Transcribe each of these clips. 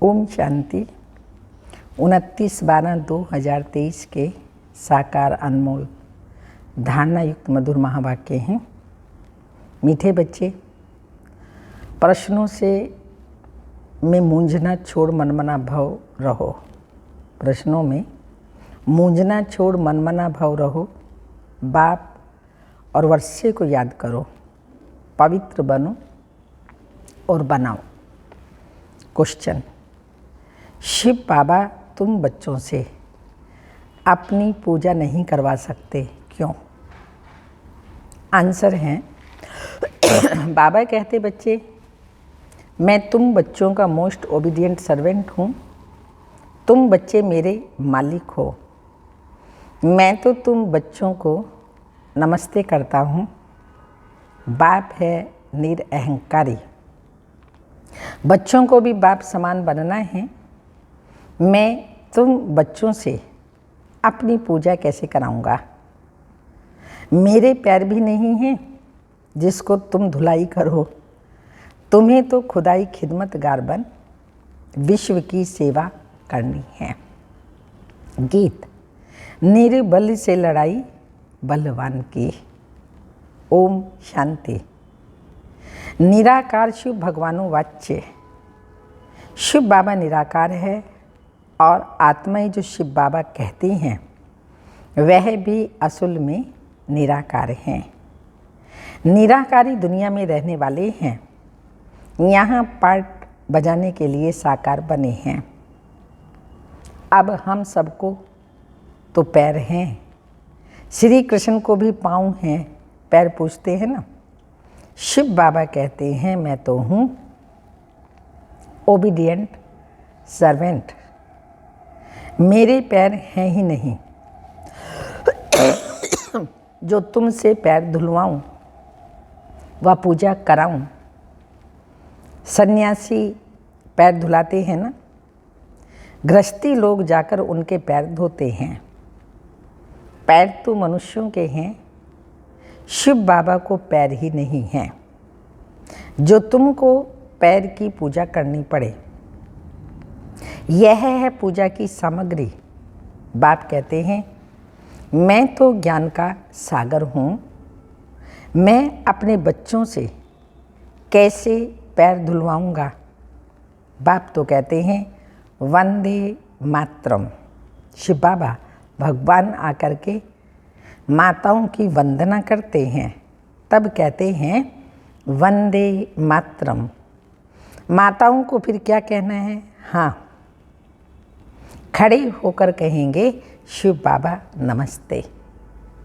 ओम शांति। 29/12/2023 के साकार अनमोल धारणा युक्त मधुर महावाक्य हैं। मीठे बच्चे, प्रश्नों से में मूंझना छोड़ मनमना भाव रहो। प्रश्नों में मूंझना छोड़ मनमना भाव रहो। बाप और वर्षे को याद करो, पवित्र बनो और बनाओ। क्वेश्चन: शिव बाबा तुम बच्चों से अपनी पूजा नहीं करवा सकते, क्यों? आंसर है बाबा कहते, बच्चे मैं तुम बच्चों का मोस्ट ओबीडिएंट सर्वेंट हूँ। तुम बच्चे मेरे मालिक हो। मैं तो तुम बच्चों को नमस्ते करता हूँ। बाप है निरअहंकारी। बच्चों को भी बाप समान बनना है। मैं तुम बच्चों से अपनी पूजा कैसे कराऊंगा? मेरे पैर भी नहीं हैं जिसको तुम धुलाई करो। तुम्हें तो खुदाई खिदमतगार बन विश्व की सेवा करनी है। गीत: निर्बल से लड़ाई बलवान की। ओम शांति। निराकार शिव भगवानो वाच्य। शिव बाबा निराकार है और आत्माएं जो शिव बाबा कहती हैं वह भी असल में निराकार हैं। निराकारी दुनिया में रहने वाले हैं। यहाँ पार्ट बजाने के लिए साकार बने हैं। अब हम सबको तो पैर हैं। श्री कृष्ण को भी पाँव हैं, पैर पूछते हैं ना। शिव बाबा कहते हैं मैं तो हूँ ओबीडिएंट सर्वेंट। मेरे पैर हैं ही नहीं जो तुमसे पैर धुलवाऊँ व पूजा कराऊँ। सन्यासी पैर धुलाते हैं ना, गृहस्थी लोग जाकर उनके पैर धोते हैं। पैर तो मनुष्यों के हैं, शिव बाबा को पैर ही नहीं हैं जो तुमको पैर की पूजा करनी पड़े। यह है पूजा की सामग्री। बाप कहते हैं मैं तो ज्ञान का सागर हूँ। मैं अपने बच्चों से कैसे पैर धुलवाऊँगा? बाप तो कहते हैं वंदे मातरम। शिव बाबा भगवान आकर के माताओं की वंदना करते हैं, तब कहते हैं वंदे मातरम। माताओं को फिर क्या कहना है? हाँ, खड़े होकर कहेंगे शिव बाबा नमस्ते।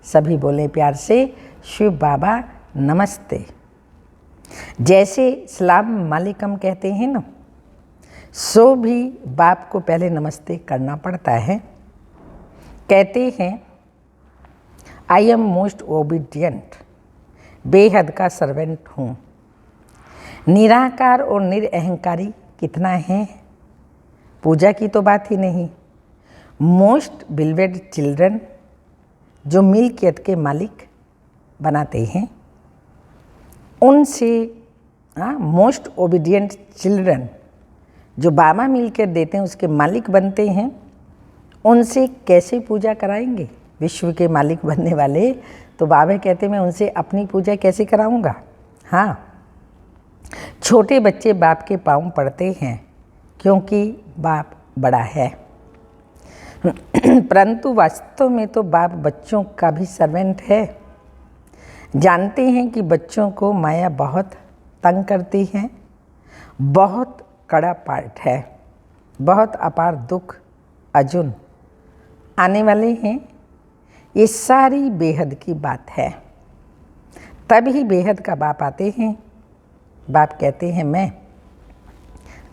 सभी बोलें प्यार से, शिव बाबा नमस्ते। जैसे सलाम वालेकुम कहते हैं ना, सो भी बाप को पहले नमस्ते करना पड़ता है। कहते हैं आई एम मोस्ट ओबीडिएंट, बेहद का सर्वेंट हूँ। निराकार और निरअहंकारी कितना है? पूजा की तो बात ही नहीं। मोस्ट बिलवेड चिल्ड्रन जो मिल्कियत के मालिक बनाते हैं, उनसे मोस्ट ओबीडिएंट चिल्ड्रन जो बाबा मिलकर देते हैं उसके मालिक बनते हैं, उनसे कैसे पूजा कराएंगे? विश्व के मालिक बनने वाले तो बाबा कहते हैं मैं उनसे अपनी पूजा कैसे कराऊंगा? हाँ, छोटे बच्चे बाप के पाँव पड़ते हैं क्योंकि बाप बड़ा है। परंतु वास्तव में तो बाप बच्चों का भी सर्वेंट है। जानते हैं कि बच्चों को माया बहुत तंग करती है, बहुत कड़ा पार्ट है, बहुत अपार दुख अर्जुन आने वाले हैं। ये सारी बेहद की बात है। तभी बेहद का बाप आते हैं। बाप कहते हैं मैं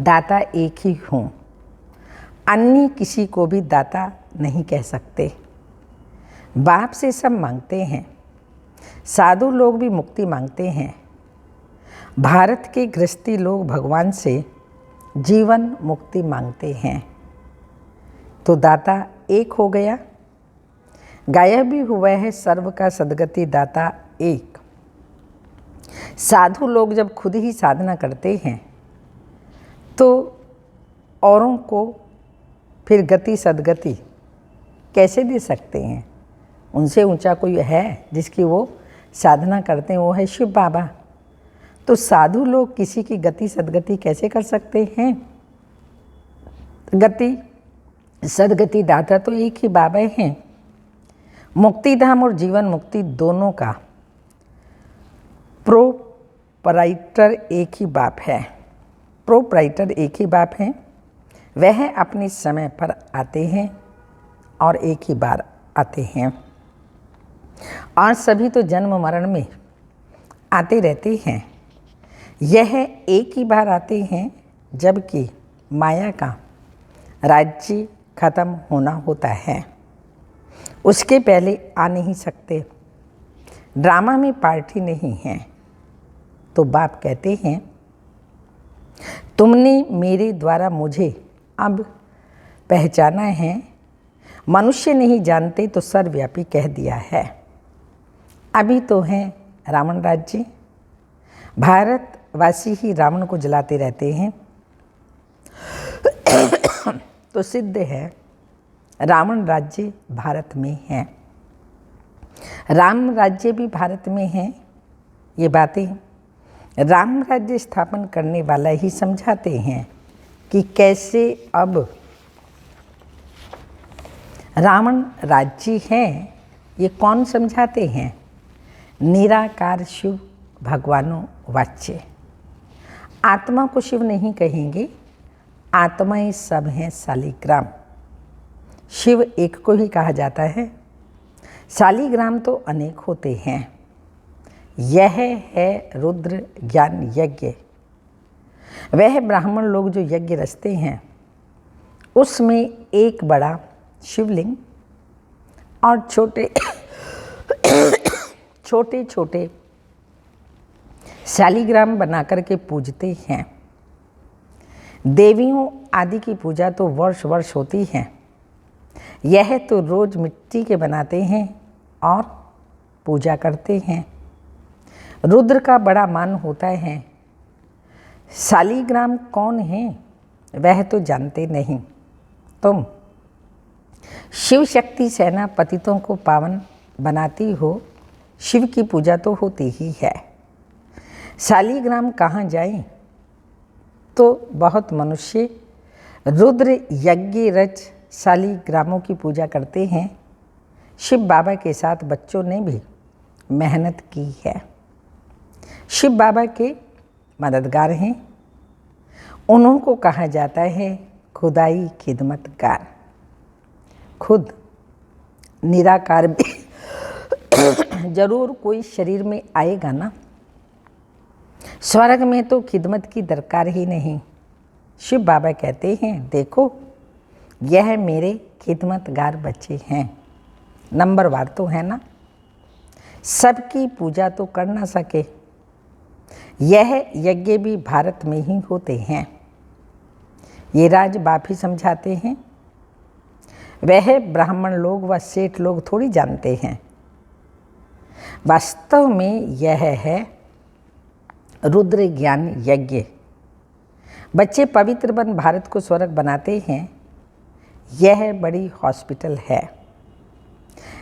दाता एक ही हूँ, अन्य किसी को भी दाता नहीं कह सकते। बाप से सब मांगते हैं। साधु लोग भी मुक्ति मांगते हैं। भारत के गृहस्थी लोग भगवान से जीवन मुक्ति मांगते हैं। तो दाता एक हो गया। गायब भी हुआ है सर्व का सदगति दाता एक। साधु लोग जब खुद ही साधना करते हैं तो औरों को फिर गति सदगति कैसे दे सकते हैं? उनसे ऊंचा कोई है जिसकी वो साधना करते हैं, वो है शिव बाबा। तो साधु लोग किसी की गति सदगति कैसे कर सकते हैं? गति सदगति दाता तो एक ही बाबा हैं। मुक्ति धाम और जीवन मुक्ति दोनों का प्रोपराइटर एक ही बाप है। प्रोपराइटर एक ही बाप है। वह अपने समय पर आते हैं और एक ही बार आते हैं, और सभी तो जन्म मरण में आते रहते हैं। यह एक ही बार आते हैं जबकि माया का राज्य खत्म होना होता है, उसके पहले आ नहीं सकते। ड्रामा में पार्टी नहीं है। तो बाप कहते हैं, तुमने मेरे द्वारा मुझे अब पहचाना है। मनुष्य नहीं जानते तो सर्वव्यापी कह दिया है। अभी तो हैं रावण राज्य। भारतवासी ही रावण को जलाते रहते हैं। तो सिद्ध है रावण राज्य भारत में है, राम राज्य भी भारत में है। ये बातें राम राज्य स्थापन करने वाला ही समझाते हैं कि कैसे अब रावण राज्य है। ये कौन समझाते हैं? निराकार शिव भगवानो वाच्य। आत्मा को शिव नहीं कहेंगे, आत्माएं सब हैं शालिग्राम। शिव एक को ही कहा जाता है, शालिग्राम तो अनेक होते हैं। यह है रुद्र ज्ञान यज्ञ। वह ब्राह्मण लोग जो यज्ञ रचते हैं, उसमें एक बड़ा शिवलिंग और छोटे छोटे छोटे शालिग्राम बना करके पूजते हैं। देवियों आदि की पूजा तो वर्ष वर्ष होती है। यह तो रोज मिट्टी के बनाते हैं और पूजा करते हैं। रुद्र का बड़ा मान होता है। शालिग्राम कौन है वह तो जानते नहीं तुम। शिव शक्ति सेना पतितों को पावन बनाती हो, शिव की पूजा तो होती ही है। शालिग्राम कहाँ जाएं? तो बहुत मनुष्य रुद्र यज्ञ रच शालिग्रामों की पूजा करते हैं। शिव बाबा के साथ बच्चों ने भी मेहनत की है। शिव बाबा के मददगार हैं। उन्हों को कहा जाता है खुदाई खिदमतगार। खुद निराकार भी जरूर कोई शरीर में आएगा ना। स्वर्ग में तो खिदमत की दरकार ही नहीं। शिव बाबा कहते हैं, देखो यह मेरे खिदमतगार बच्चे हैं। नंबरवार तो है ना, सबकी पूजा तो कर ना सके। यह यज्ञ भी भारत में ही होते हैं। ये राज बाप ही समझाते हैं। वह ब्राह्मण लोग व सेठ लोग थोड़ी जानते हैं। वास्तव में यह है रुद्र ज्ञान यज्ञ। बच्चे पवित्र बन भारत को स्वर्ग बनाते हैं। यह बड़ी हॉस्पिटल है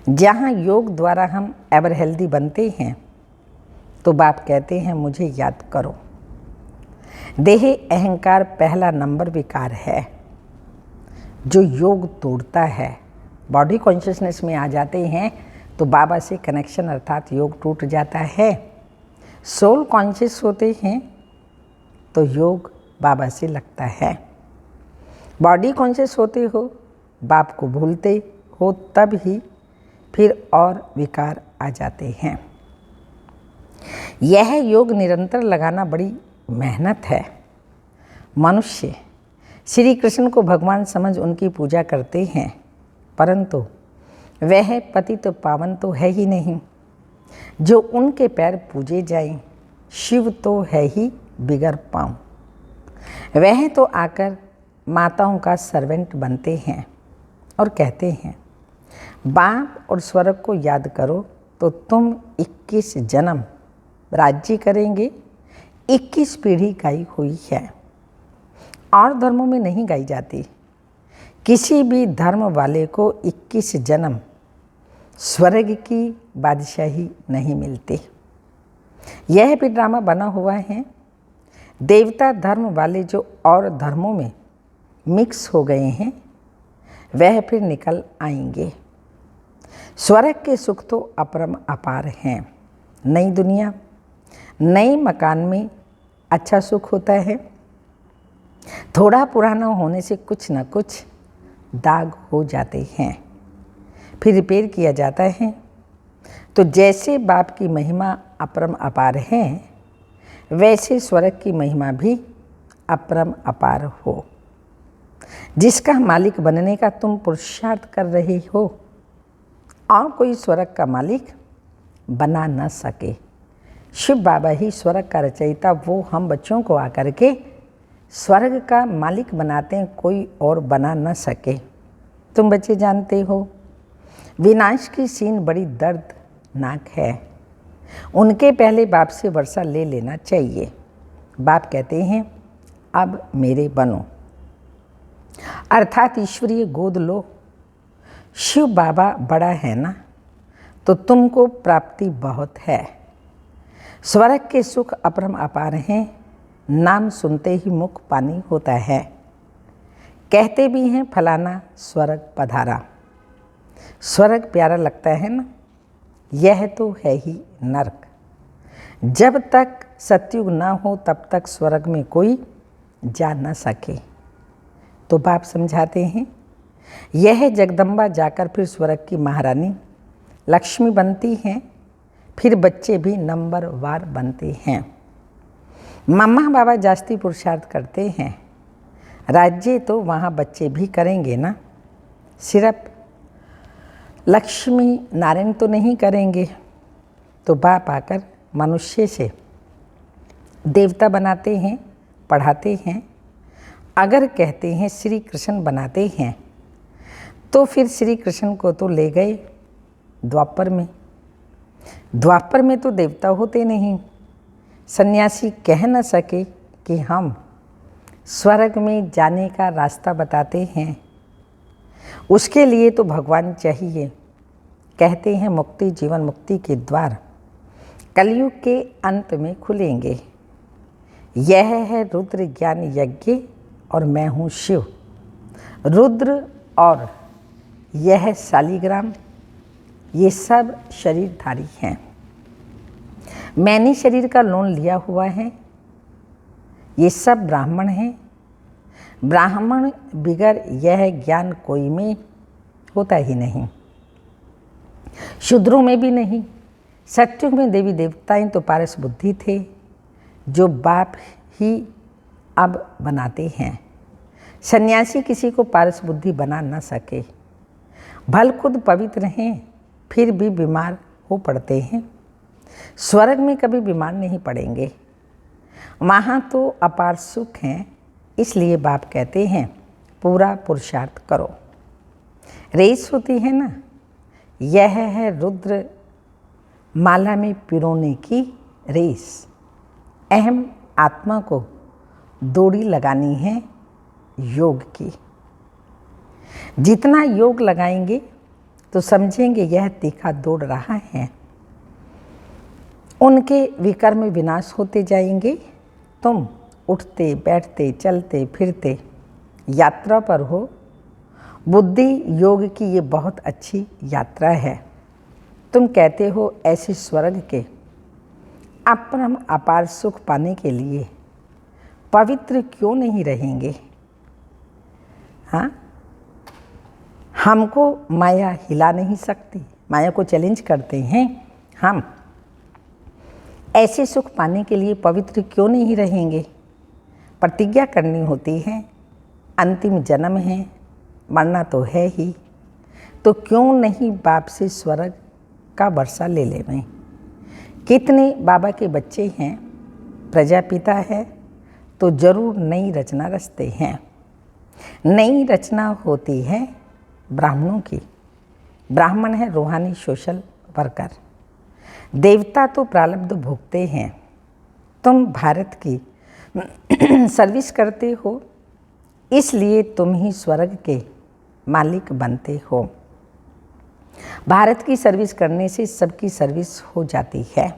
जहाँ योग द्वारा हम एवर हेल्दी बनते हैं। तो बाप कहते हैं, मुझे याद करो। देह अहंकार पहला नंबर विकार है जो योग तोड़ता है। बॉडी कॉन्शियसनेस में आ जाते हैं तो बाबा से कनेक्शन अर्थात योग टूट जाता है। सोल कॉन्शियस होते हैं तो योग बाबा से लगता है। बॉडी कॉन्शियस होते हो, बाप को भूलते हो, तब ही फिर और विकार आ जाते हैं। यह योग निरंतर लगाना बड़ी मेहनत है। मनुष्य श्री कृष्ण को भगवान समझ उनकी पूजा करते हैं, परंतु वह पतित पावन तो है ही नहीं जो उनके पैर पूजे जाएं। शिव तो है ही बिगर पाँव। वह तो आकर माताओं का सर्वेंट बनते हैं और कहते हैं, बाप और स्वर्ग को याद करो तो तुम 21 जन्म राज्य करेंगे। 21 पीढ़ी गाई हुई है और धर्मों में नहीं गाई जाती। किसी भी धर्म वाले को 21 जन्म स्वर्ग की बादशाही नहीं मिलती। यह भी ड्रामा बना हुआ है। देवता धर्म वाले जो और धर्मों में मिक्स हो गए हैं वह फिर निकल आएंगे। स्वर्ग के सुख तो अपरम अपार हैं। नई दुनिया, नए मकान में अच्छा सुख होता है। थोड़ा पुराना होने से कुछ न कुछ दाग हो जाते हैं, फिर रिपेयर किया जाता है। तो जैसे बाप की महिमा अपरम अपार है, वैसे स्वर्ग की महिमा भी अपरम अपार हो। जिसका मालिक बनने का तुम पुरुषार्थ कर रहे हो और कोई स्वर्ग का मालिक बना न सके। शिव बाबा ही स्वर्ग का रचयिता, वो हम बच्चों को आकर के स्वर्ग का मालिक बनाते हैं, कोई और बना न सके। तुम बच्चे जानते हो विनाश की सीन बड़ी दर्दनाक है। उनके पहले बाप से वर्षा ले लेना चाहिए। बाप कहते हैं अब मेरे बनो, अर्थात ईश्वरीय गोद लो। शिव बाबा बड़ा है ना, तो तुमको प्राप्ति बहुत है। स्वर्ग के सुख अपरम अपार हैं। नाम सुनते ही मुख पानी होता है। कहते भी हैं फलाना स्वर्ग पधारा। स्वर्ग प्यारा लगता है ना, यह तो है ही नरक। जब तक सतयुग ना हो तब तक स्वर्ग में कोई जा न सके। तो बाप समझाते हैं यह जगदम्बा जाकर फिर स्वर्ग की महारानी लक्ष्मी बनती हैं, फिर बच्चे भी नंबरवार बनते हैं। मम्मा बाबा जास्ती पुरुषार्थ करते हैं, राज्य तो वहाँ बच्चे भी करेंगे ना, सिर्फ लक्ष्मी नारायण तो नहीं करेंगे। तो बाप आकर मनुष्य से देवता बनाते हैं, पढ़ाते हैं। अगर कहते हैं श्री कृष्ण बनाते हैं, तो फिर श्री कृष्ण को तो ले गए द्वापर में। द्वापर में तो देवता होते नहीं। सन्यासी कह न सके कि हम स्वर्ग में जाने का रास्ता बताते हैं। उसके लिए तो भगवान चाहिए। कहते हैं मुक्ति, जीवन मुक्ति के द्वार कलयुग के अंत में खुलेंगे। यह है रुद्र ज्ञान यज्ञ और मैं हूँ शिव। रुद्र और यह शालिग्राम, ये सब शरीरधारी हैं। मैंने शरीर का लोन लिया हुआ है। ये सब ब्राह्मण हैं। ब्राह्मण बिगर यह ज्ञान कोई में होता ही नहीं, शूद्रों में भी नहीं। सत्युग में देवी देवताएं तो पारस बुद्धि थे, जो बाप ही अब बनाते हैं। सन्यासी किसी को पारस बुद्धि बना न सके। भल खुद पवित्र हैं, फिर भी बीमार हो पड़ते हैं। स्वर्ग में कभी बीमार नहीं पड़ेंगे, वहाँ तो अपार सुख हैं। इसलिए बाप कहते हैं पूरा पुरुषार्थ करो। रेस होती है ना, यह है रुद्र माला में पिरोने की रेस। अहम आत्मा को दौड़ी लगानी है योग की। जितना योग लगाएंगे तो समझेंगे यह तीखा दौड़ रहा है। उनके विकर्म विनाश होते जाएंगे। तुम उठते बैठते चलते फिरते यात्रा पर हो। बुद्धि योग की ये बहुत अच्छी यात्रा है। तुम कहते हो ऐसे स्वर्ग के अपरम अपार सुख पाने के लिए पवित्र क्यों नहीं रहेंगे? हाँ, हमको माया हिला नहीं सकती। माया को चैलेंज करते हैं हम। ऐसे सुख पाने के लिए पवित्र क्यों नहीं रहेंगे? प्रतिज्ञा करनी होती है। अंतिम जन्म है, मरना तो है ही, तो क्यों नहीं बाप से स्वर्ग का वर्षा ले लें। कितने बाबा के बच्चे हैं, प्रजापिता है, तो जरूर नई रचना रचते हैं। नई रचना होती है ब्राह्मणों की। ब्राह्मण है रूहानी सोशल वर्कर। देवता तो प्रारब्ध भोगते हैं। तुम भारत की सर्विस करते हो, इसलिए तुम ही स्वर्ग के मालिक बनते हो। भारत की सर्विस करने से सबकी सर्विस हो जाती है।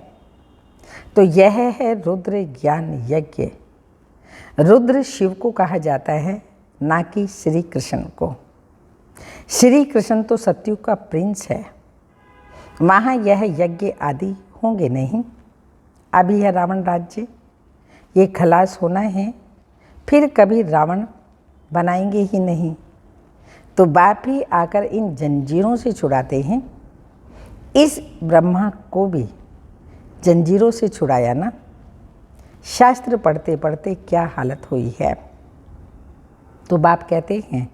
तो यह है रुद्र ज्ञान यज्ञ। रुद्र शिव को कहा जाता है, ना कि श्री कृष्ण को। श्री कृष्ण तो सतयुग का प्रिंस है, वहाँ यह यज्ञ आदि होंगे नहीं। अभी है रावण राज्य, ये खलास होना है, फिर कभी रावण बनाएंगे ही नहीं। तो बाप ही आकर इन जंजीरों से छुड़ाते हैं। इस ब्रह्मा को भी जंजीरों से छुड़ाया ना। शास्त्र पढ़ते पढ़ते क्या हालत हुई है। तो बाप कहते हैं,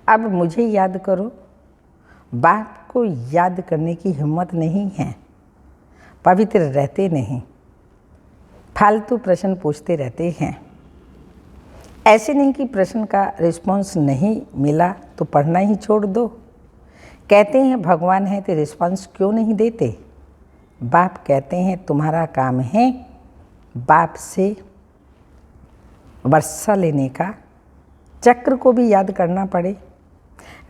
अब मुझे याद करो। बाप को याद करने की हिम्मत नहीं है, पवित्र रहते नहीं, फालतू प्रश्न पूछते रहते हैं। ऐसे नहीं कि प्रश्न का रिस्पॉन्स नहीं मिला तो पढ़ना ही छोड़ दो। कहते हैं भगवान है तो रिस्पॉन्स क्यों नहीं देते। बाप कहते हैं तुम्हारा काम है बाप से वर्षा लेने का। चक्र को भी याद करना पड़े।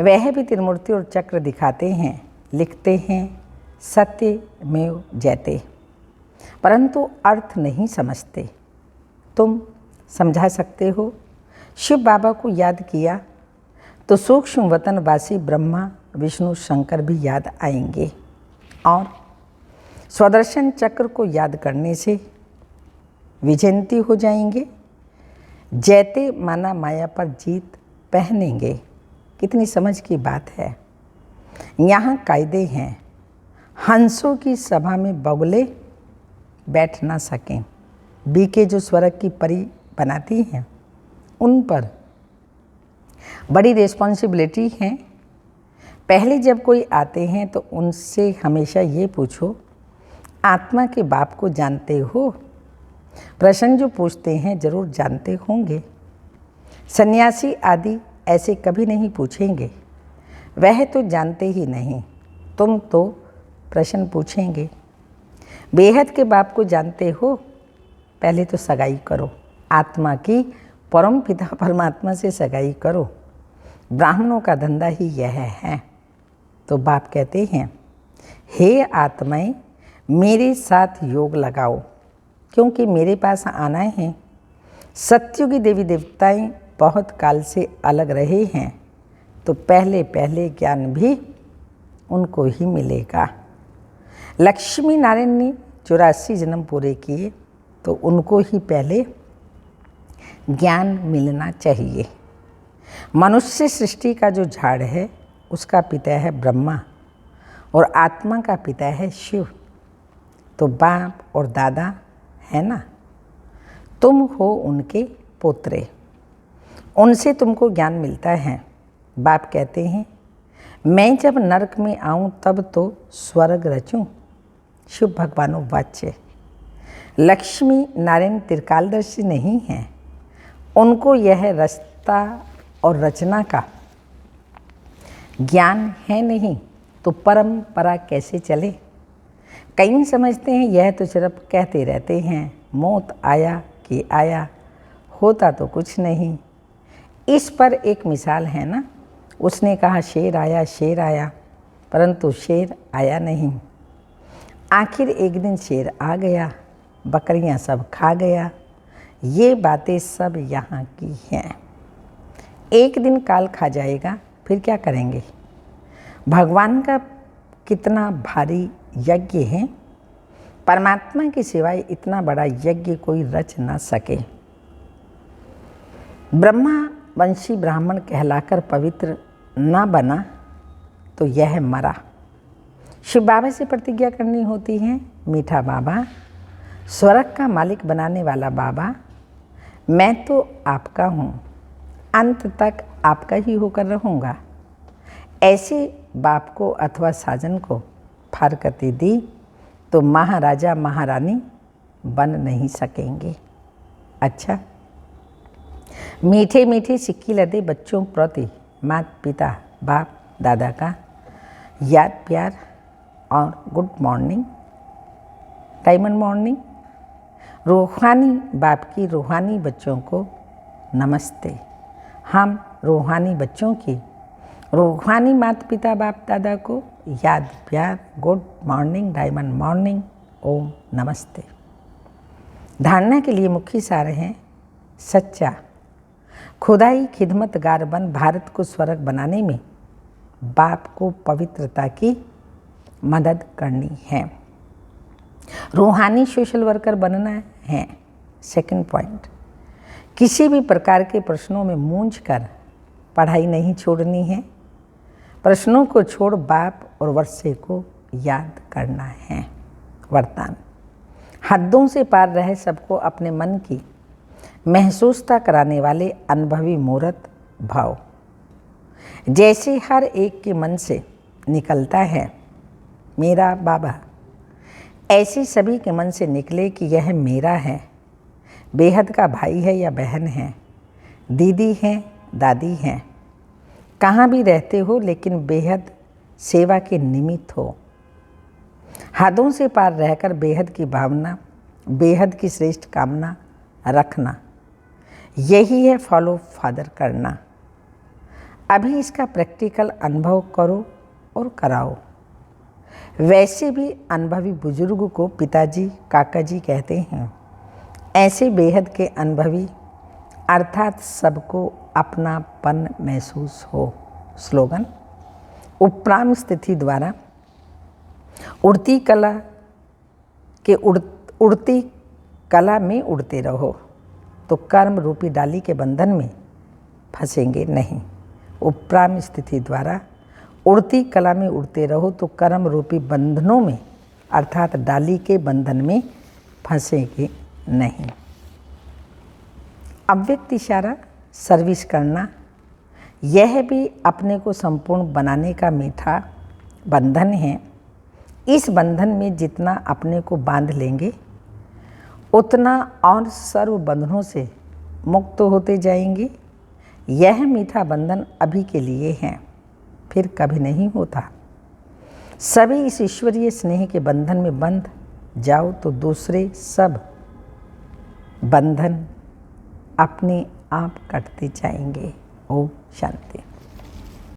वह भी त्रिमूर्ति और चक्र दिखाते हैं, लिखते हैं सत्यमेव जयते, परंतु अर्थ नहीं समझते। तुम समझा सकते हो। शिव बाबा को याद किया तो सूक्ष्म वतनवासी ब्रह्मा विष्णु शंकर भी याद आएंगे। और स्वदर्शन चक्र को याद करने से विजयंती हो जाएंगे। जयते माना माया पर जीत पहनेंगे। कितनी समझ की बात है। यहाँ कायदे हैं, हंसों की सभा में बगुले बैठ ना सकें। बीके जो स्वर्ग की परी बनाती हैं, उन पर बड़ी रिस्पॉन्सिबिलिटी है। पहले जब कोई आते हैं तो उनसे हमेशा ये पूछो, आत्मा के बाप को जानते हो। प्रश्न जो पूछते हैं जरूर जानते होंगे। सन्यासी आदि ऐसे कभी नहीं पूछेंगे, वह तो जानते ही नहीं। तुम तो प्रश्न पूछेंगे। बेहद के बाप को जानते हो, पहले तो सगाई करो। आत्मा की परम पिता परमात्मा से सगाई करो। ब्राह्मणों का धंधा ही यह है। तो बाप कहते हैं, हे आत्माएं मेरे साथ योग लगाओ, क्योंकि मेरे पास आना है। सत्युगी देवी देवताएं बहुत काल से अलग रहे हैं, तो पहले पहले ज्ञान भी उनको ही मिलेगा। लक्ष्मी नारायण ने 84 जन्म पूरे किए, तो उनको ही पहले ज्ञान मिलना चाहिए। मनुष्य सृष्टि का जो झाड़ है उसका पिता है ब्रह्मा और आत्मा का पिता है शिव। तो बाप और दादा है ना, तुम हो उनके पोत्रे, उनसे तुमको ज्ञान मिलता है। बाप कहते हैं, मैं जब नरक में आऊँ तब तो स्वर्ग रचूँ। शिव भगवानो वाच्य। लक्ष्मी नारायण त्रिकालदर्शी नहीं हैं, उनको यह रास्ता और रचना का ज्ञान है नहीं, तो परंपरा कैसे चले। कई समझते हैं यह तो सिर्फ कहते रहते हैं, मौत आया कि आया, होता तो कुछ नहीं। इस पर एक मिसाल है ना, उसने कहा शेर आया, परंतु शेर आया नहीं। आखिर एक दिन शेर आ गया, बकरियां सब खा गया। ये बातें सब यहाँ की हैं। एक दिन काल खा जाएगा, फिर क्या करेंगे। भगवान का कितना भारी यज्ञ है, परमात्मा की सिवाय इतना बड़ा यज्ञ कोई रच ना सके। ब्रह्मा वंशी ब्राह्मण कहलाकर पवित्र ना बना तो यह मरा। शिव बाबा से प्रतिज्ञा करनी होती है, मीठा बाबा, स्वर्ग का मालिक बनाने वाला बाबा, मैं तो आपका हूँ, अंत तक आपका ही होकर रहूँगा। ऐसे बाप को अथवा साजन को फारकती दी तो महाराजा महारानी बन नहीं सकेंगे। अच्छा, मीठे मीठे सिक्की लदे बच्चों प्रति माता पिता बाप दादा का याद प्यार और गुड मॉर्निंग, डायमंड मॉर्निंग। रूहानी बाप की रूहानी बच्चों को नमस्ते। हम रूहानी बच्चों की रूहानी माता पिता बाप दादा को याद प्यार गुड मॉर्निंग डायमंड मॉर्निंग ओम नमस्ते। धारणा के लिए मुख्य सार हैं सच्चा खुदाई खिदमतगार बन भारत को स्वर्ग बनाने में बाप को पवित्रता की मदद करनी है। रूहानी सोशल वर्कर बनना है। सेकंड पॉइंट, किसी भी प्रकार के प्रश्नों में मूंझ कर पढ़ाई नहीं छोड़नी है। प्रश्नों को छोड़ बाप और वर्षे को याद करना है। वरदान, हद्दों से पार रहे सबको अपने मन की महसूसता कराने वाले अनुभवी मूर्त भाव। जैसे हर एक के मन से निकलता है मेरा बाबा, ऐसे सभी के मन से निकले कि यह मेरा है। बेहद का भाई है या बहन है, दीदी है दादी है, कहाँ भी रहते हो लेकिन बेहद सेवा के निमित्त हो। हदों से पार रहकर बेहद की भावना, बेहद की श्रेष्ठ कामना रखना, यही है फॉलो फादर करना। अभी इसका प्रैक्टिकल अनुभव करो और कराओ। वैसे भी अनुभवी बुजुर्ग को पिताजी काका जी कहते हैं। ऐसे बेहद के अनुभवी अर्थात सबको अपनापन महसूस हो। स्लोगन, उपराम स्थिति द्वारा उड़ती कला के उड़ती कला में उड़ते रहो तो कर्म रूपी डाली के बंधन में फंसेंगे नहीं। उपराम स्थिति द्वारा उड़ती कला में उड़ते रहो तो कर्म रूपी बंधनों में अर्थात डाली के बंधन में फंसेंगे नहीं। अव्यक्त इशारा सर्विस करना, यह भी अपने को संपूर्ण बनाने का मीठा बंधन है। इस बंधन में जितना अपने को बांध लेंगे उतना और सर्व बंधनों से मुक्त होते जाएंगे। यह मीठा बंधन अभी के लिए है, फिर कभी नहीं होता। सभी इस ईश्वरीय स्नेह के बंधन में बंध जाओ तो दूसरे सब बंधन अपने आप कटते जाएंगे। ओम शांति।